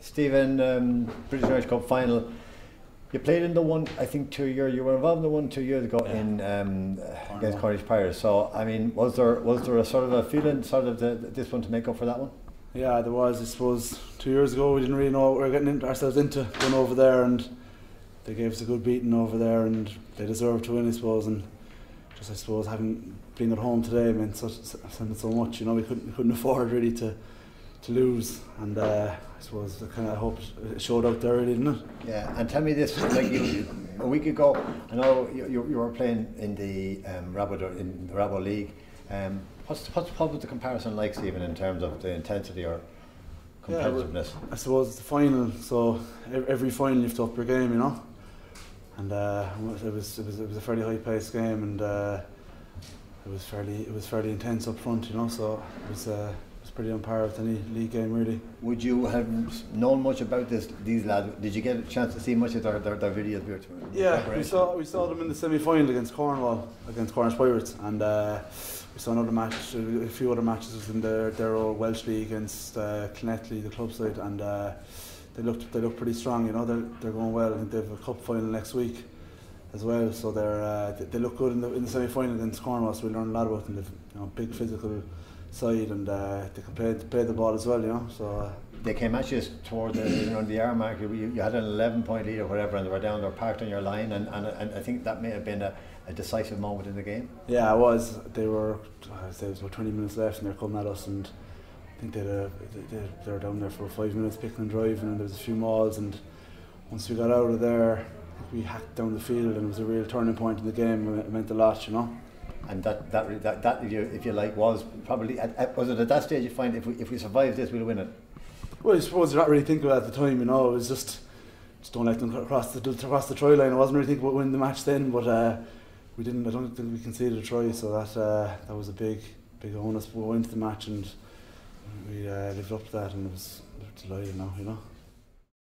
Stephen, B&I Cup Final. You played in the one, I think, 2 years. You were involved in the one 2 years ago in against Cornish Pirates. So, I mean, was there a sort of a feeling, this one to make up for that one? Yeah, there was. I suppose 2 years ago we didn't really know what we were getting ourselves into going over there, and they gave us a good beating over there, and they deserved to win, I suppose. And just, I suppose, having been at home today meant so much. You know, we couldn't afford really to lose, and I suppose I hope it showed out there, really, didn't it? Yeah, and tell me this: like a week ago, I know you were playing in the Rugby League. What was the comparison like, Stephen, in terms of the intensity or competitiveness? Yeah, I suppose it's the final, so every final you have to up your game, you know. And it was a fairly high-paced game, and it was fairly intense up front, you know. So it was pretty on par with any league game, really. Would you have known much about these lads? Did you get a chance to see much of their videos? Yeah, we saw them in the semi-final against Cornish Pirates, and we saw another match, a few other matches in their old Welsh league against Clonettley, the club side, and they look pretty strong. You know, they're going well. I think they have a cup final next week as well, so they look good in the semi-final against Cornwall. So we learned a lot about them. They've big physical side, and they can play the ball as well, you know. So they came at you toward the hour mark. You had an 11-point lead or whatever, and they were down there parked on your line, and I think that may have been a decisive moment in the game. Yeah, it was. They were, I'd say it was about 20 minutes left, and they're coming at us, and I think they were down there for 5 minutes picking and driving, and there was a few mauls, and once we got out of there, we hacked down the field, and it was a real turning point in the game. It meant a lot, you know. And that if you like, was probably was it at that stage you find if we survive this, we'll win it? Well, I suppose you're not really thinking about it at the time, you know. It was just don't let them cross the try line. I wasn't really thinking about winning the match then, but we didn't. I don't think we conceded a try, so that was a big onus. We went into the match and we lived up to that, and it was delighted now, you know.